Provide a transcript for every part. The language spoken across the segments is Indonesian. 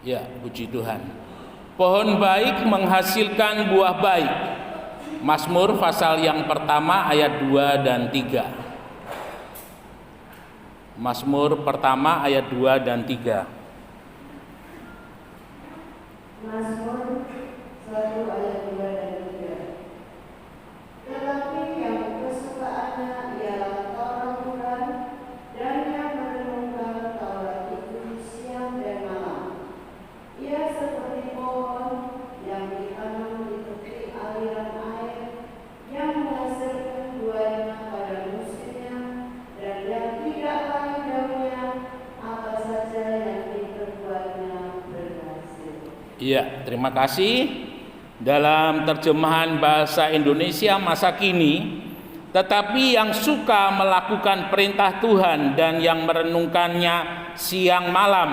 Ya, puji Tuhan. Pohon baik menghasilkan buah baik. Mazmur pasal yang pertama ayat 2 dan 3. Mazmur pertama ayat 2 dan 3. Mazmur 1 ayat 2 dan 3. Tetapi yang kesukaannya ialah Taurat Tuhan, dan yang merenungkan Taurat itu siang dan malam. Ia seperti pohon yang ditanam di tepi aliran air, yang menghasilkan buahnya pada musimnya, dan yang tidak layu daunnya, apa saja yang diperbuatnya berhasil. Iya, terima kasih. Dalam terjemahan bahasa Indonesia masa kini, tetapi yang suka melakukan perintah Tuhan dan yang merenungkannya siang malam,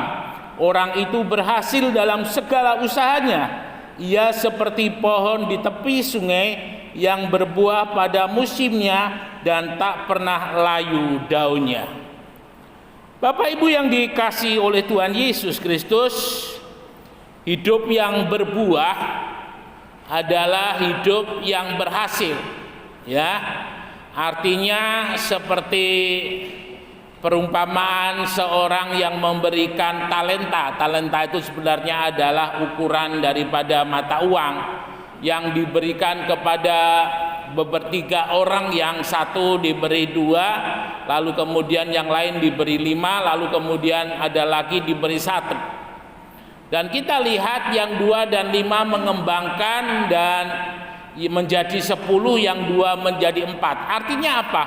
orang itu berhasil dalam segala usahanya. Ia seperti pohon di tepi sungai yang berbuah pada musimnya dan tak pernah layu daunnya. Bapak Ibu yang dikasihi oleh Tuhan Yesus Kristus, hidup yang berbuah adalah hidup yang berhasil, ya. Artinya seperti perumpamaan seorang yang memberikan talenta. Talenta itu sebenarnya adalah ukuran daripada mata uang yang diberikan kepada bebertiga orang, yang satu diberi 2, lalu kemudian yang lain diberi 5, lalu kemudian ada lagi diberi 1. Dan kita lihat yang 2 dan 5 mengembangkan dan menjadi 10, yang 2 menjadi 4. Artinya apa?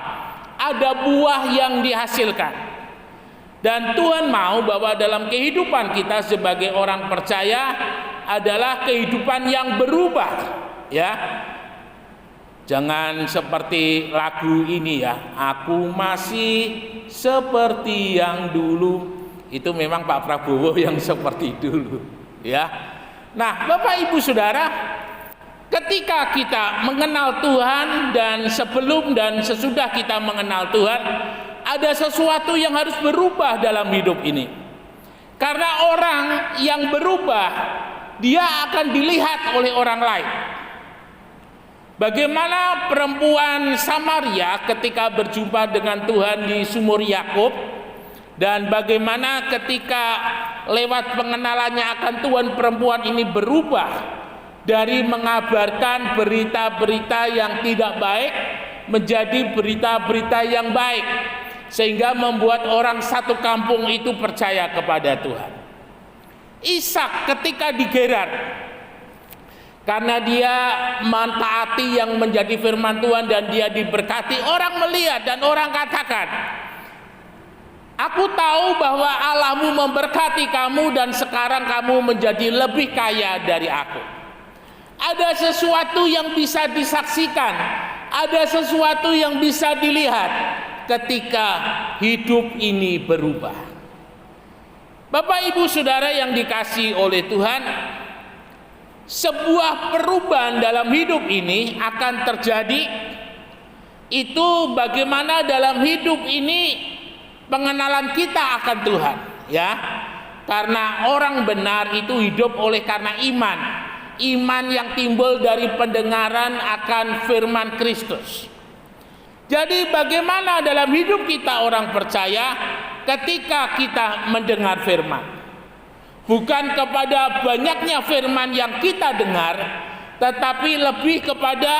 Ada buah yang dihasilkan. Dan Tuhan mau bahwa dalam kehidupan kita sebagai orang percaya adalah kehidupan yang berubah, ya. Jangan seperti lagu ini, ya. Aku masih seperti yang dulu. Itu memang Pak Prabowo yang seperti dulu, ya. Nah, Bapak Ibu Saudara, ketika kita mengenal Tuhan dan sebelum dan sesudah kita mengenal Tuhan, ada sesuatu yang harus berubah dalam hidup ini. Karena orang yang berubah, dia akan dilihat oleh orang lain. Bagaimana perempuan Samaria ketika berjumpa dengan Tuhan di sumur Yakub, dan bagaimana ketika lewat pengenalannya akan Tuhan, perempuan ini berubah dari mengabarkan berita-berita yang tidak baik menjadi berita-berita yang baik, sehingga membuat orang satu kampung itu percaya kepada Tuhan. Ishak ketika digerar karena dia mentaati yang menjadi firman Tuhan dan dia diberkati, orang melihat dan orang katakan, aku tahu bahwa Allahmu memberkati kamu dan sekarang kamu menjadi lebih kaya dari aku. Ada sesuatu yang bisa disaksikan, ada sesuatu yang bisa dilihat ketika hidup ini berubah. Bapak Ibu Saudara yang dikasihi oleh Tuhan, sebuah perubahan dalam hidup ini akan terjadi. Itu bagaimana dalam hidup ini pengenalan kita akan Tuhan, ya. Karena orang benar itu hidup oleh karena iman. Iman yang timbul dari pendengaran akan firman Kristus. Jadi bagaimana dalam hidup kita orang percaya ketika kita mendengar firman? Bukan kepada banyaknya firman yang kita dengar, tetapi lebih kepada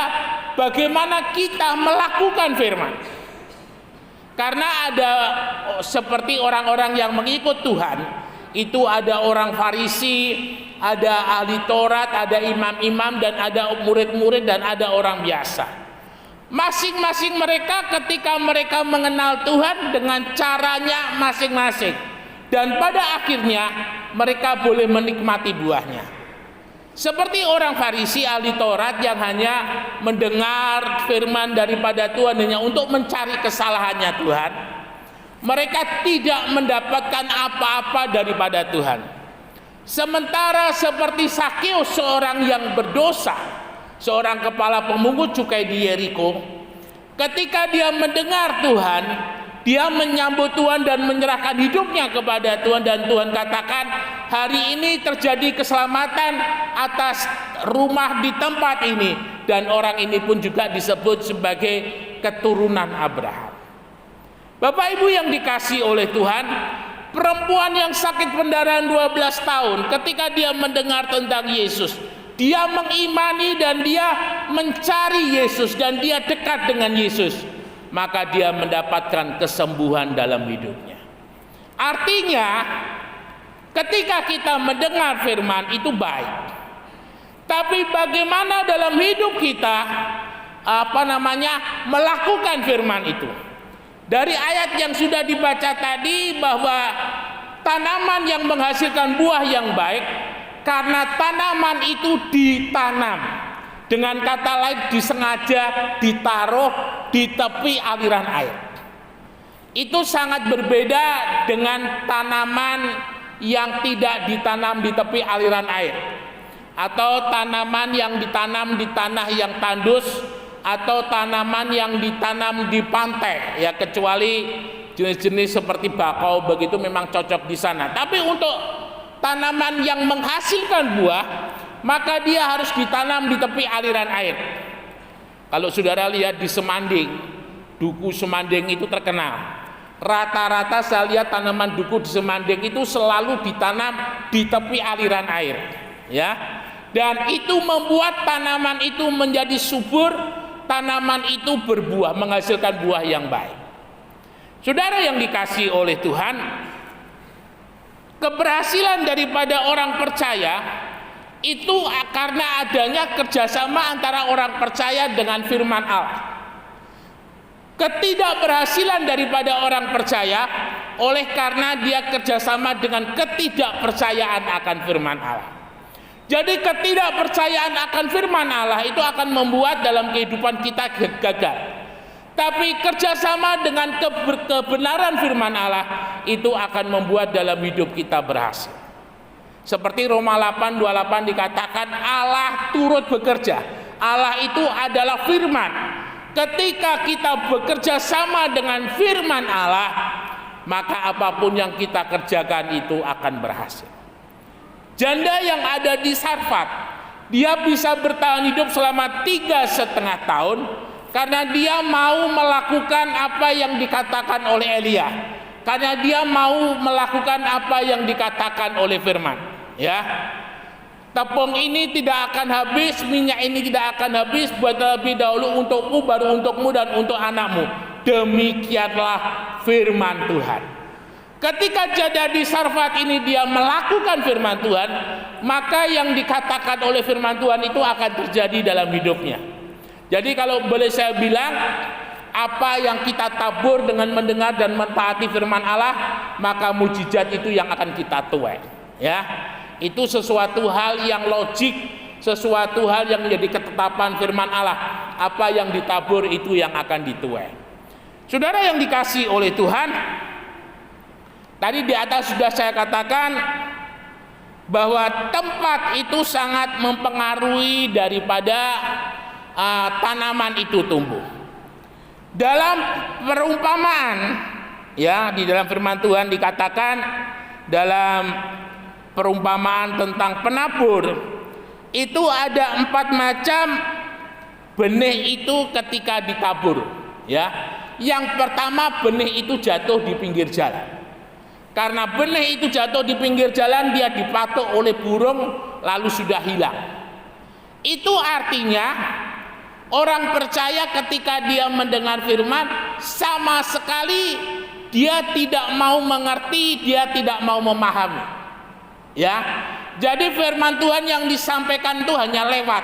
bagaimana kita melakukan firman. Karena ada seperti orang-orang yang mengikut Tuhan, itu ada orang Farisi, ada ahli Taurat, ada imam-imam, dan ada murid-murid, dan ada orang biasa. Masing-masing mereka ketika mereka mengenal Tuhan dengan caranya masing-masing, dan pada akhirnya mereka boleh menikmati buahnya. Seperti orang Farisi, ahli Taurat yang hanya mendengar firman daripada Tuhan hanya untuk mencari kesalahannya Tuhan, mereka tidak mendapatkan apa-apa daripada Tuhan. Sementara seperti Sakeus, seorang yang berdosa, seorang kepala pemungut cukai di Yeriko, ketika dia mendengar Tuhan, dia menyambut Tuhan dan menyerahkan hidupnya kepada Tuhan, dan Tuhan katakan hari ini terjadi keselamatan atas rumah di tempat ini, dan orang ini pun juga disebut sebagai keturunan Abraham. Bapak Ibu yang dikasihi oleh Tuhan, perempuan yang sakit pendarahan 12 tahun ketika dia mendengar tentang Yesus, dia mengimani dan dia mencari Yesus dan dia dekat dengan Yesus, maka dia mendapatkan kesembuhan dalam hidupnya. Artinya ketika kita mendengar firman itu baik, tapi bagaimana dalam hidup kita melakukan firman itu. Dari ayat yang sudah dibaca tadi bahwa tanaman yang menghasilkan buah yang baik karena tanaman itu ditanam, dengan kata lain disengaja ditaruh di tepi aliran air. Itu sangat berbeda dengan tanaman yang tidak ditanam di tepi aliran air, atau tanaman yang ditanam di tanah yang tandus, atau tanaman yang ditanam di pantai, ya kecuali jenis-jenis seperti bakau begitu memang cocok di sana. Tapi untuk tanaman yang menghasilkan buah, maka dia harus ditanam di tepi aliran air. Kalau saudara lihat di Semanding, duku Semanding itu terkenal. Rata-rata saya lihat tanaman duku di Semanding itu selalu ditanam di tepi aliran air, ya. Dan itu membuat tanaman itu menjadi subur, tanaman itu berbuah, menghasilkan buah yang baik. Saudara yang dikasihi oleh Tuhan, keberhasilan daripada orang percaya itu karena adanya kerjasama antara orang percaya dengan firman Allah. Ketidakberhasilan daripada orang percaya oleh karena dia kerjasama dengan ketidakpercayaan akan firman Allah. Jadi ketidakpercayaan akan firman Allah itu akan membuat dalam kehidupan kita gagal. Tapi kerjasama dengan kebenaran firman Allah itu akan membuat dalam hidup kita berhasil. Seperti Roma 8:28 dikatakan Allah turut bekerja. Allah itu adalah firman. Ketika kita bekerja sama dengan firman Allah, maka apapun yang kita kerjakan itu akan berhasil. Janda yang ada di Sarfat, dia bisa bertahan hidup selama 3,5 tahun karena dia mau melakukan apa yang dikatakan oleh Elia, karena dia mau melakukan apa yang dikatakan oleh firman, ya. Tepung ini tidak akan habis, minyak ini tidak akan habis, buat terlebih dahulu untukmu, baru untukmu dan untuk anakmu. Demikianlah firman Tuhan. Ketika janda di Sarfat ini dia melakukan firman Tuhan, maka yang dikatakan oleh firman Tuhan itu akan terjadi dalam hidupnya. Jadi kalau boleh saya bilang, apa yang kita tabur dengan mendengar dan mentaati firman Allah, maka mujizat itu yang akan kita tuai, ya. Itu sesuatu hal yang logik, sesuatu hal yang menjadi ketetapan firman Allah. Apa yang ditabur itu yang akan dituai. Saudara yang dikasihi oleh Tuhan, tadi di atas sudah saya katakan bahwa tempat itu sangat mempengaruhi daripada tanaman itu tumbuh. Dalam perumpamaan, ya, di dalam firman Tuhan dikatakan dalam perumpamaan tentang penabur itu ada 4 macam benih itu ketika ditabur, ya. Yang pertama, benih itu jatuh di pinggir jalan. Karena benih itu jatuh di pinggir jalan, dia dipatuk oleh burung lalu sudah hilang. Itu artinya orang percaya ketika dia mendengar firman sama sekali dia tidak mau mengerti, dia tidak mau memahami. Ya, jadi firman Tuhan yang disampaikan itu hanya lewat,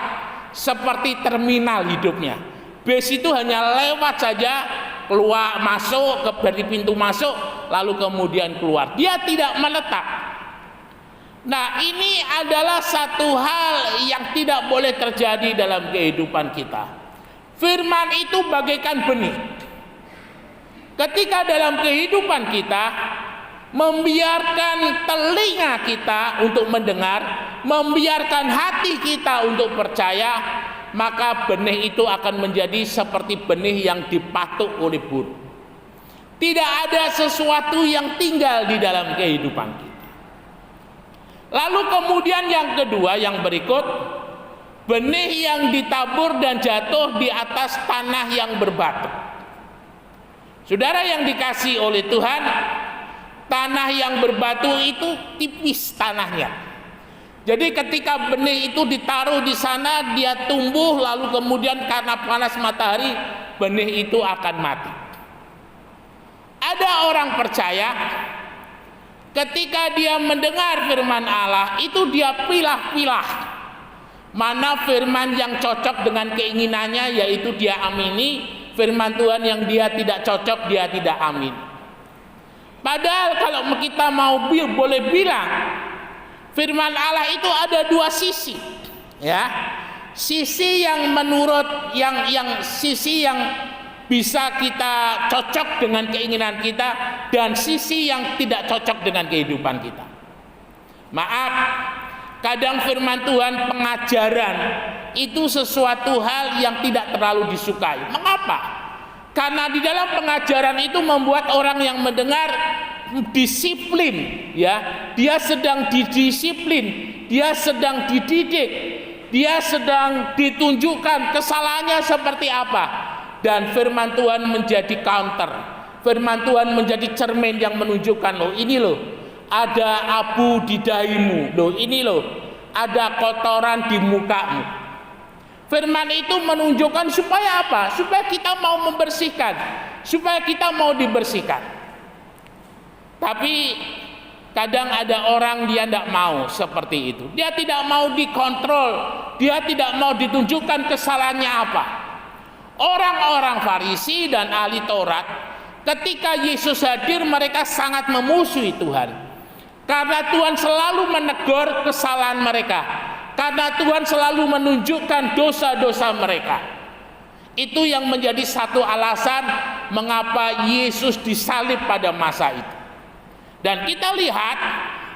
seperti terminal hidupnya. Bus itu hanya lewat saja, keluar masuk dari pintu masuk, lalu kemudian keluar. Dia tidak menetap. Nah, ini adalah satu hal yang tidak boleh terjadi dalam kehidupan kita. Firman itu bagaikan benih. Ketika dalam kehidupan kita membiarkan telinga kita untuk mendengar, membiarkan hati kita untuk percaya, maka benih itu akan menjadi seperti benih yang dipatuk oleh burung. Tidak ada sesuatu yang tinggal di dalam kehidupan kita. Lalu kemudian yang kedua, yang berikut, benih yang ditabur dan jatuh di atas tanah yang berbatu. Saudara yang dikasihi oleh Tuhan, tanah yang berbatu itu tipis tanahnya. Jadi ketika benih itu ditaruh di sana, dia tumbuh, lalu kemudian karena panas matahari, benih itu akan mati. Ada orang percaya ketika dia mendengar firman Allah itu dia pilah-pilah mana firman yang cocok dengan keinginannya, yaitu dia amini, firman Tuhan yang dia tidak cocok dia tidak amin. Padahal kalau kita mau boleh bilang firman Allah itu ada dua sisi, ya. Sisi yang menurut sisi yang bisa kita cocok dengan keinginan kita, dan sisi yang tidak cocok dengan kehidupan kita. Maaf, kadang firman Tuhan, pengajaran itu sesuatu hal yang tidak terlalu disukai. Mengapa? Karena di dalam pengajaran itu membuat orang yang mendengar disiplin, ya. Dia sedang didisiplin, dia sedang dididik, dia sedang ditunjukkan kesalahannya seperti apa. Dan firman Tuhan menjadi counter, firman Tuhan menjadi cermin yang menunjukkan, loh ini loh ada abu di dahimu, loh ini loh ada kotoran di mukamu. Firman itu menunjukkan supaya apa? Supaya kita mau membersihkan, supaya kita mau dibersihkan. Tapi kadang ada orang dia tidak mau seperti itu, dia tidak mau dikontrol, dia tidak mau ditunjukkan kesalahannya apa. Orang-orang Farisi dan ahli Taurat ketika Yesus hadir, mereka sangat memusuhi Tuhan, karena Tuhan selalu menegur kesalahan mereka, karena Tuhan selalu menunjukkan dosa-dosa mereka. Itu yang menjadi satu alasan mengapa Yesus disalib pada masa itu. Dan kita lihat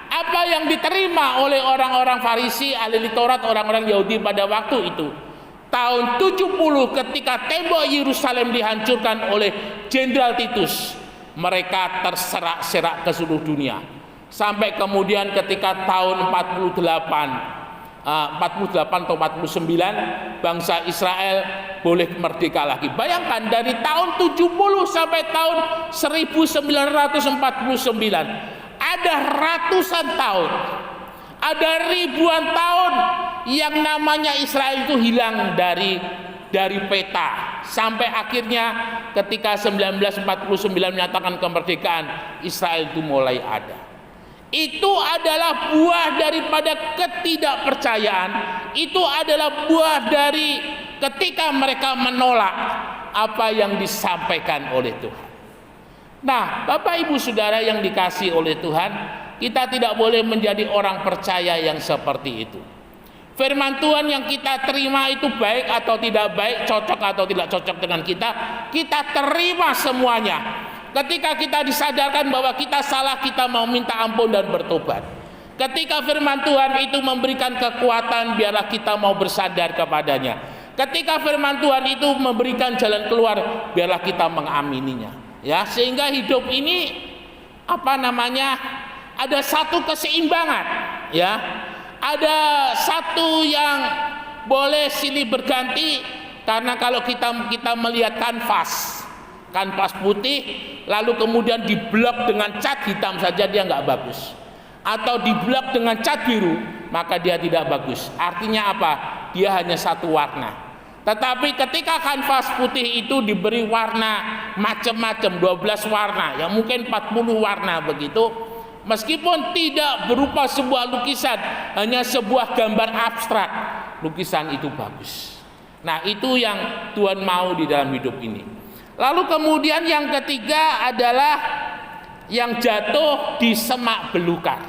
apa yang diterima oleh orang-orang Farisi, ahli Taurat, orang-orang Yahudi pada waktu itu. Tahun 70 ketika tembok Yerusalem dihancurkan oleh Jenderal Titus, mereka terserak-serak ke seluruh dunia. Sampai kemudian ketika tahun 48 atau 49 bangsa Israel boleh merdeka lagi. Bayangkan dari tahun 70 sampai tahun 1949 ada ratusan tahun, ada ribuan tahun yang namanya Israel itu hilang dari peta, sampai akhirnya ketika 1949 menyatakan kemerdekaan, Israel itu mulai ada. Itu adalah buah daripada ketidakpercayaan, itu adalah buah dari ketika mereka menolak apa yang disampaikan oleh Tuhan. Nah, Bapak Ibu Saudara yang dikasihi oleh Tuhan, kita tidak boleh menjadi orang percaya yang seperti itu. Firman Tuhan yang kita terima itu baik atau tidak baik, cocok atau tidak cocok dengan kita terima semuanya. Ketika kita disadarkan bahwa kita salah, kita mau minta ampun dan bertobat. Ketika firman Tuhan itu memberikan kekuatan, biarlah kita mau bersandar kepadanya. Ketika firman Tuhan itu memberikan jalan keluar, biarlah kita mengamininya. Ya, sehingga hidup ini ada satu keseimbangan, ya. Ada satu yang boleh silih berganti, karena kalau kita melihat kanvas putih, lalu kemudian diblok dengan cat hitam saja dia nggak bagus, atau diblok dengan cat biru, maka dia tidak bagus. Artinya apa? Dia hanya satu warna. Tetapi ketika kanvas putih itu diberi warna macam-macam, 12 warna, ya mungkin 40 warna begitu, meskipun tidak berupa sebuah lukisan, hanya sebuah gambar abstrak, lukisan itu bagus. Nah, itu yang Tuhan mau di dalam hidup ini. Lalu kemudian yang ketiga adalah yang jatuh di semak belukar.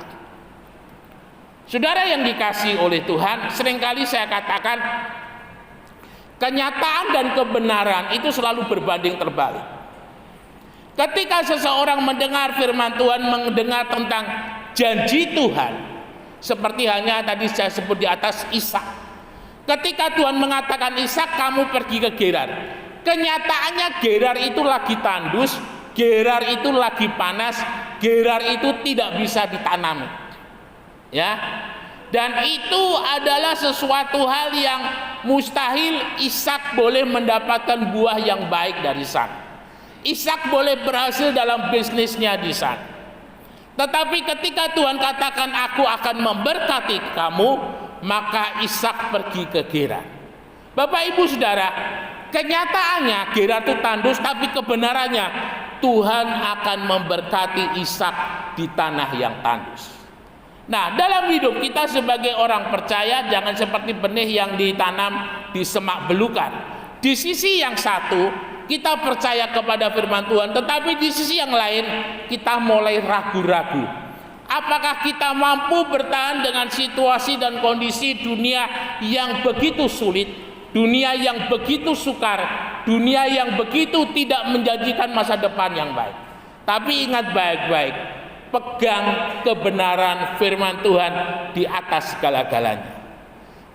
Saudara yang dikasihi oleh Tuhan, seringkali saya katakan kenyataan dan kebenaran itu selalu berbanding terbalik. Ketika seseorang mendengar firman Tuhan, mendengar tentang janji Tuhan, seperti hanya tadi saya sebut di atas Ishak. Ketika Tuhan mengatakan, Ishak kamu pergi ke Gerar, kenyataannya Gerar itu lagi tandus, Gerar itu lagi panas, gerar itu tidak bisa ditanami. Ya. Dan itu adalah sesuatu hal yang mustahil Ishak boleh mendapatkan buah yang baik dari sana. Ishak boleh berhasil dalam bisnisnya di sana. Tetapi ketika Tuhan katakan aku akan memberkati kamu, maka Ishak pergi ke Gerar. Bapak Ibu Saudara, kenyataannya Gerar itu tandus, tapi kebenarannya Tuhan akan memberkati Ishak di tanah yang tandus. Nah, dalam hidup kita sebagai orang percaya jangan seperti benih yang ditanam di semak belukar. Di sisi yang satu kita percaya kepada firman Tuhan, tetapi di sisi yang lain kita mulai ragu-ragu. Apakah kita mampu bertahan dengan situasi dan kondisi dunia yang begitu sulit, dunia yang begitu sukar, dunia yang begitu tidak menjanjikan masa depan yang baik. Tapi ingat baik-baik, pegang kebenaran firman Tuhan di atas segala-galanya.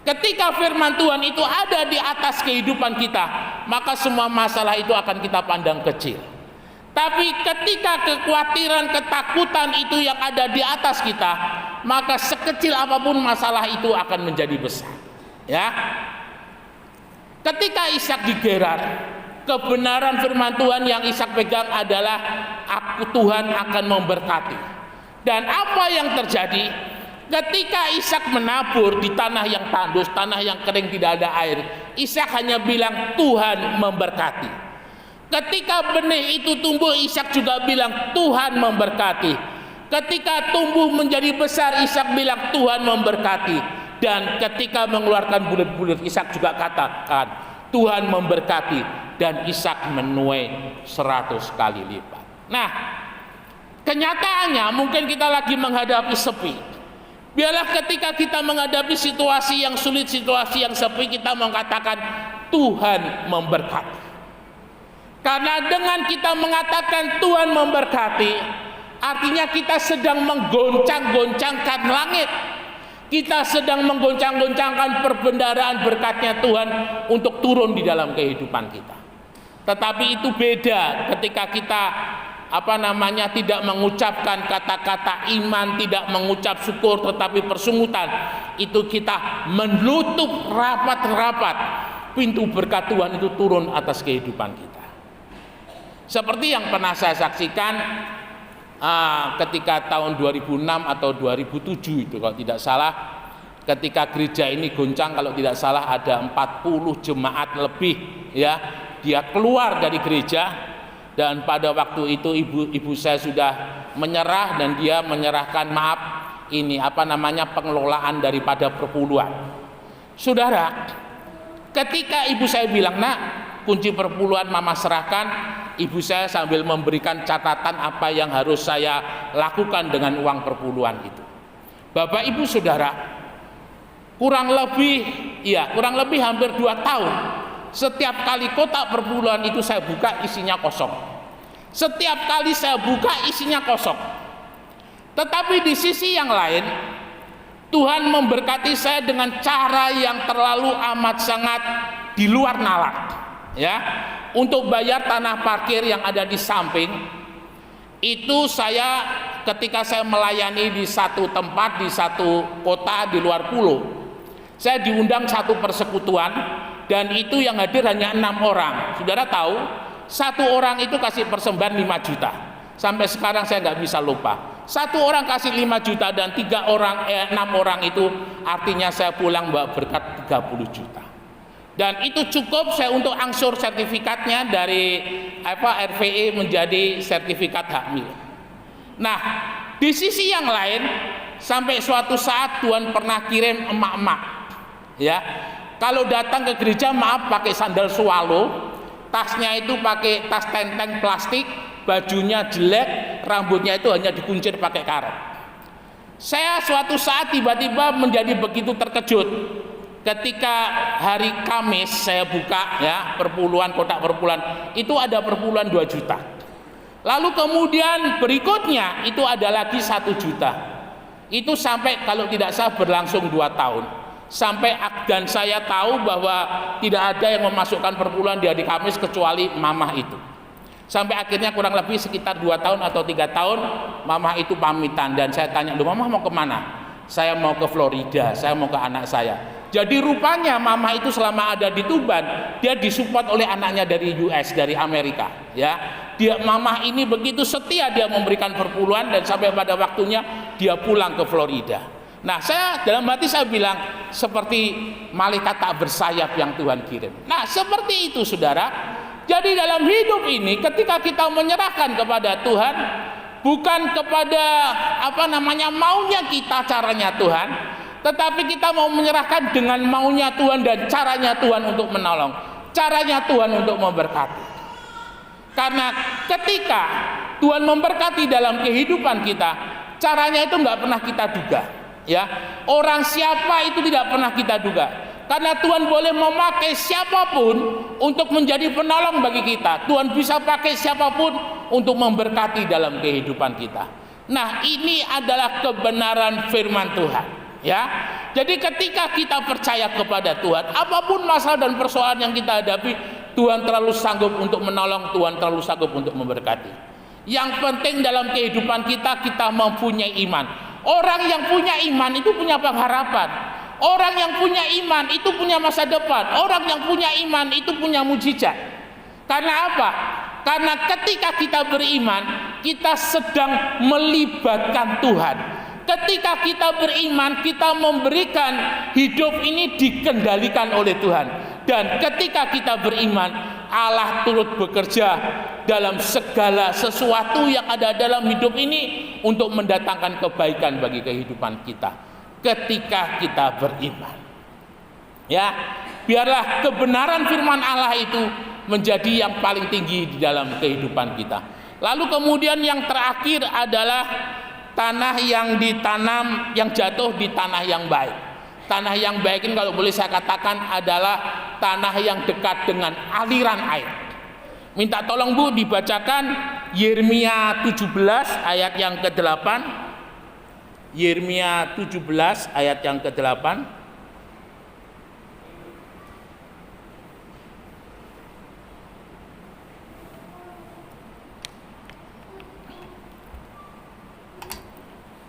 Ketika firman Tuhan itu ada di atas kehidupan kita, maka semua masalah itu akan kita pandang kecil. Tapi ketika kekhawatiran, ketakutan itu yang ada di atas kita, maka sekecil apapun masalah itu akan menjadi besar. Ya. Ketika Ishak di Gerar, kebenaran firman Tuhan yang Ishak pegang adalah Tuhan akan memberkati. Dan apa yang terjadi? Ketika Ishak menabur di tanah yang tandus, tanah yang kering tidak ada air, Ishak hanya bilang Tuhan memberkati. Ketika benih itu tumbuh, Ishak juga bilang Tuhan memberkati. Ketika tumbuh menjadi besar, Ishak bilang Tuhan memberkati. Dan ketika mengeluarkan bulir-bulir, Ishak juga katakan Tuhan memberkati. Dan Ishak menuai 100 kali lipat. Nah, kenyataannya mungkin kita lagi menghadapi sepi. Biarlah ketika kita menghadapi situasi yang sulit, situasi yang sepi, kita mengatakan Tuhan memberkati. Karena dengan kita mengatakan Tuhan memberkati, artinya kita sedang menggoncang-goncangkan langit. Kita sedang menggoncang-goncangkan perbendaharaan berkatnya Tuhan untuk turun di dalam kehidupan kita. Tetapi itu beda ketika kita tidak mengucapkan kata-kata iman, tidak mengucap syukur, tetapi persungutan. Itu kita menutup rapat-rapat pintu berkat Tuhan itu turun atas kehidupan kita. Seperti yang pernah saya saksikan ketika tahun 2006 atau 2007 itu kalau tidak salah, ketika gereja ini goncang, kalau tidak salah ada 40 jemaat lebih, ya, dia keluar dari gereja. Dan pada waktu itu ibu saya sudah menyerah, dan dia menyerahkan pengelolaan daripada perpuluhan. Saudara, ketika ibu saya bilang, "Nak, kunci perpuluhan mama serahkan," ibu saya sambil memberikan catatan apa yang harus saya lakukan dengan uang perpuluhan itu. Bapak Ibu Saudara, kurang lebih hampir 2 tahun. Setiap kali kotak perpuluhan itu saya buka, isinya kosong. Setiap kali saya buka, isinya kosong. Tetapi di sisi yang lain, Tuhan memberkati saya dengan cara yang terlalu amat sangat di luar nalar. Ya, untuk bayar tanah parkir yang ada di samping, itu saya ketika saya melayani di satu tempat, di satu kota di luar pulau, saya diundang satu persekutuan. Dan itu yang hadir hanya 6 orang. Saudara tahu, 1 orang itu kasih persembahan 5 juta. Sampai sekarang saya nggak bisa lupa. 1 orang kasih 5 juta dan 6 orang itu artinya saya pulang bawa berkat 30 juta. Dan itu cukup saya untuk angsur sertifikatnya dari RVE menjadi sertifikat hak milik. Nah, di sisi yang lain, sampai suatu saat Tuhan pernah kirim emak-emak, ya. Kalau datang ke gereja, pakai sandal swallow, tasnya itu pakai tas tenteng plastik, bajunya jelek, rambutnya itu hanya dikuncir pakai karet. Saya suatu saat tiba-tiba menjadi begitu terkejut ketika hari Kamis saya buka, ya, kotak perpuluhan, itu ada perpuluhan 2 juta. Lalu kemudian berikutnya itu ada lagi 1 juta. Itu sampai kalau tidak salah berlangsung 2 tahun. Sampai dan saya tahu bahwa tidak ada yang memasukkan perpuluhan di hari Kamis kecuali mamah itu. Sampai akhirnya kurang lebih sekitar 2 tahun atau 3 tahun mama itu pamitan, dan saya tanya, "Loh, mama mau kemana?" "Saya mau ke Florida, saya mau ke anak saya." Jadi rupanya mama itu selama ada di Tuban, dia disupport oleh anaknya dari US, dari Amerika, ya. Mama ini begitu setia, dia memberikan perpuluhan, dan sampai pada waktunya dia pulang ke Florida. Nah, saya dalam hati saya bilang, seperti malaikat tak bersayap yang Tuhan kirim. Nah, seperti itu saudara. Jadi dalam hidup ini ketika kita menyerahkan kepada Tuhan, bukan kepada maunya kita, caranya Tuhan, tetapi kita mau menyerahkan dengan maunya Tuhan dan caranya Tuhan untuk menolong, caranya Tuhan untuk memberkati. Karena ketika Tuhan memberkati dalam kehidupan kita, caranya itu nggak pernah kita duga, ya. Orang siapa itu tidak pernah kita duga. Karena Tuhan boleh memakai siapapun untuk menjadi penolong bagi kita. Tuhan bisa pakai siapapun untuk memberkati dalam kehidupan kita. Nah, ini adalah kebenaran firman Tuhan, ya. Jadi ketika kita percaya kepada Tuhan, apapun masalah dan persoalan yang kita hadapi, Tuhan terlalu sanggup untuk menolong, Tuhan terlalu sanggup untuk memberkati. Yang penting dalam kehidupan kita mempunyai iman. Orang yang punya iman itu punya pengharapan. Orang yang punya iman itu punya masa depan. Orang yang punya iman itu punya mujizat. Karena apa? Karena ketika kita beriman, kita sedang melibatkan Tuhan. Ketika kita beriman, kita memberikan hidup ini dikendalikan oleh Tuhan. Dan ketika kita beriman, Allah turut bekerja dalam segala sesuatu yang ada dalam hidup ini untuk mendatangkan kebaikan bagi kehidupan kita. Ketika kita beriman, ya, biarlah kebenaran firman Allah itu menjadi yang paling tinggi di dalam kehidupan kita. Lalu kemudian yang terakhir adalah tanah yang ditanam, yang jatuh di tanah yang baik. Tanah yang baik ini kalau boleh saya katakan adalah tanah yang dekat dengan aliran air. Minta tolong Bu dibacakan Yeremia 17 ayat yang ke-8. Yeremia 17 ayat yang ke-8.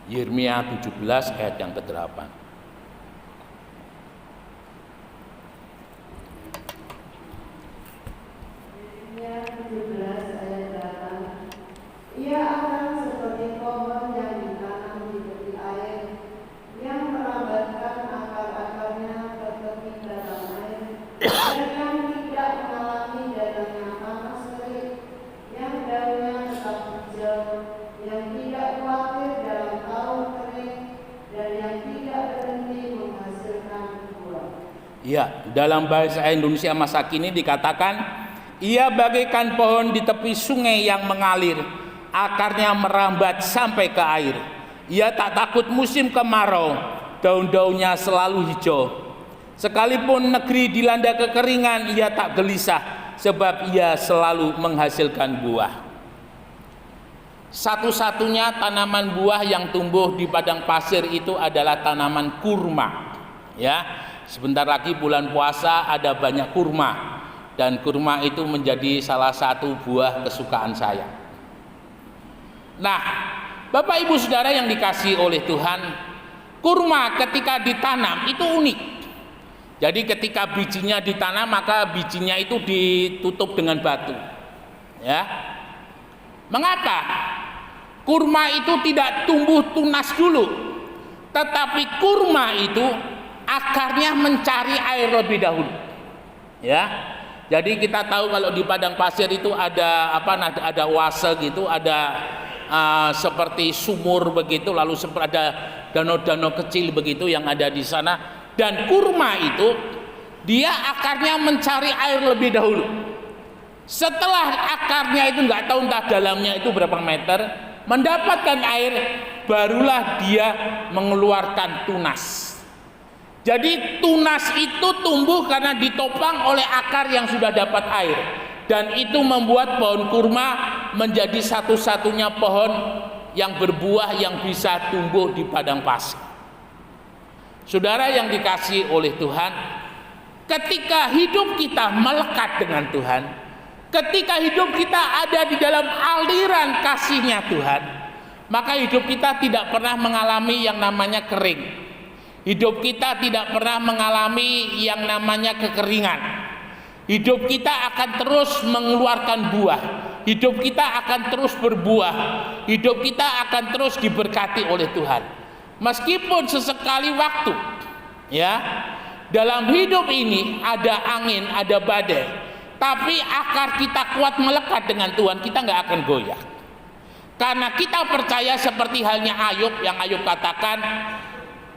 Yeremia 17 ayat yang ke-8. Yeremia 17 ayat 8. Ia akan seperti pohon yang ditanam di tepi air, yang merambatkan akar-akarnya ke tepi dalam air, dan yang tidak mengalami dananya panas terik, yang daunnya tetap hijau, yang tidak khawatir dalam tahun kering, dan yang tidak berhenti menghasilkan buah. Ya, dalam bahasa Indonesia masa kini dikatakan, ia bagaikan pohon di tepi sungai yang mengalir, akarnya merambat sampai ke air. Ia tak takut musim kemarau, daun-daunnya selalu hijau. Sekalipun negeri dilanda kekeringan, ia tak gelisah, sebab ia selalu menghasilkan buah. Satu-satunya tanaman buah yang tumbuh di padang pasir itu adalah tanaman kurma. Ya, sebentar lagi bulan puasa ada banyak kurma, dan kurma itu menjadi salah satu buah kesukaan saya. Nah, Bapak Ibu Saudara yang dikasihi oleh Tuhan, kurma ketika ditanam itu unik. Jadi ketika bijinya ditanam, maka bijinya itu ditutup dengan batu. Ya. Mengapa? Kurma itu tidak tumbuh tunas dulu, tetapi kurma itu akarnya mencari air lebih dahulu. Ya. Jadi kita tahu kalau di padang pasir itu ada ada oase gitu, ada seperti sumur begitu, lalu seperti ada danau-danau kecil begitu yang ada di sana. Dan kurma itu dia akarnya mencari air lebih dahulu. Setelah akarnya itu nggak tahu entah dalamnya itu berapa meter, mendapatkan air, barulah dia mengeluarkan tunas. Jadi tunas itu tumbuh karena ditopang oleh akar yang sudah dapat air, dan itu membuat pohon kurma menjadi satu-satunya pohon yang berbuah yang bisa tumbuh di padang pasir. Saudara yang dikasihi oleh Tuhan, ketika hidup kita melekat dengan Tuhan, Ketika hidup kita ada di dalam aliran kasih-Nya Tuhan, maka hidup kita tidak pernah mengalami yang namanya kering. Hidup kita tidak pernah mengalami yang namanya kekeringan. Hidup kita akan terus mengeluarkan buah. Hidup kita akan terus berbuah. Hidup kita akan terus diberkati oleh Tuhan. Meskipun sesekali waktu, ya, dalam hidup ini ada angin, ada badai, tapi akar kita kuat melekat dengan Tuhan, kita nggak akan goyah. Karena kita percaya seperti halnya Ayub, yang Ayub katakan,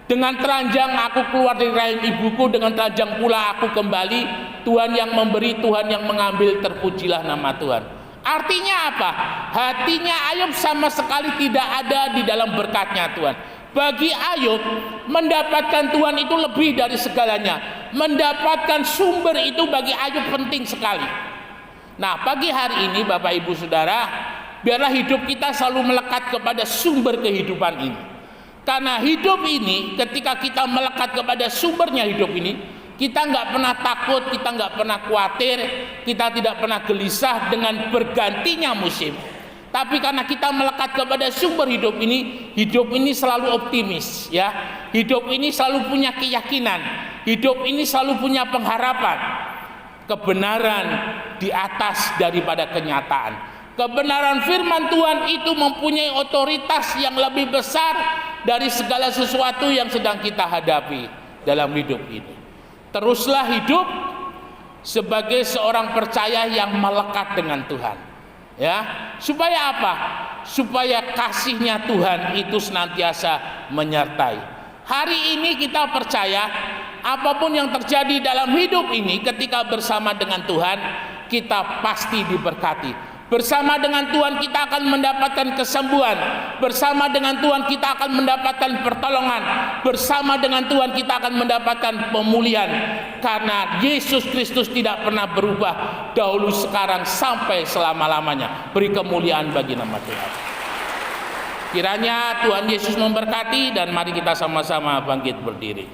dengan telanjang aku keluar dari rahim ibuku, dengan telanjang pula aku kembali. Tuhan yang memberi, Tuhan yang mengambil, terpujilah nama Tuhan. Artinya apa? Hatinya Ayub sama sekali tidak ada di dalam berkat-Nya Tuhan. Bagi Ayub, mendapatkan Tuhan itu lebih dari segalanya. Mendapatkan sumber itu bagi Ayub penting sekali. Nah, pagi hari ini Bapak Ibu Saudara, biarlah hidup kita selalu melekat kepada sumber kehidupan ini. Karena hidup ini, ketika kita melekat kepada sumbernya hidup ini, kita nggak pernah takut, kita nggak pernah khawatir, kita tidak pernah gelisah dengan bergantinya musim. Tapi karena kita melekat kepada sumber hidup ini selalu optimis, ya. Hidup ini selalu punya keyakinan, hidup ini selalu punya pengharapan. Kebenaran di atas daripada kenyataan. Kebenaran firman Tuhan itu mempunyai otoritas yang lebih besar dari segala sesuatu yang sedang kita hadapi dalam hidup ini. Teruslah hidup sebagai seorang percaya yang melekat dengan Tuhan. Ya, supaya apa? Supaya kasih-Nya Tuhan itu senantiasa menyertai. Hari ini kita percaya apapun yang terjadi dalam hidup ini, ketika bersama dengan Tuhan, kita pasti diberkati. Bersama dengan Tuhan kita akan mendapatkan kesembuhan. Bersama dengan Tuhan kita akan mendapatkan pertolongan. Bersama dengan Tuhan kita akan mendapatkan pemulihan. Karena Yesus Kristus tidak pernah berubah, dahulu, sekarang, sampai selama-lamanya. Beri kemuliaan bagi nama Tuhan. Kiranya Tuhan Yesus memberkati, dan mari kita sama-sama bangkit berdiri.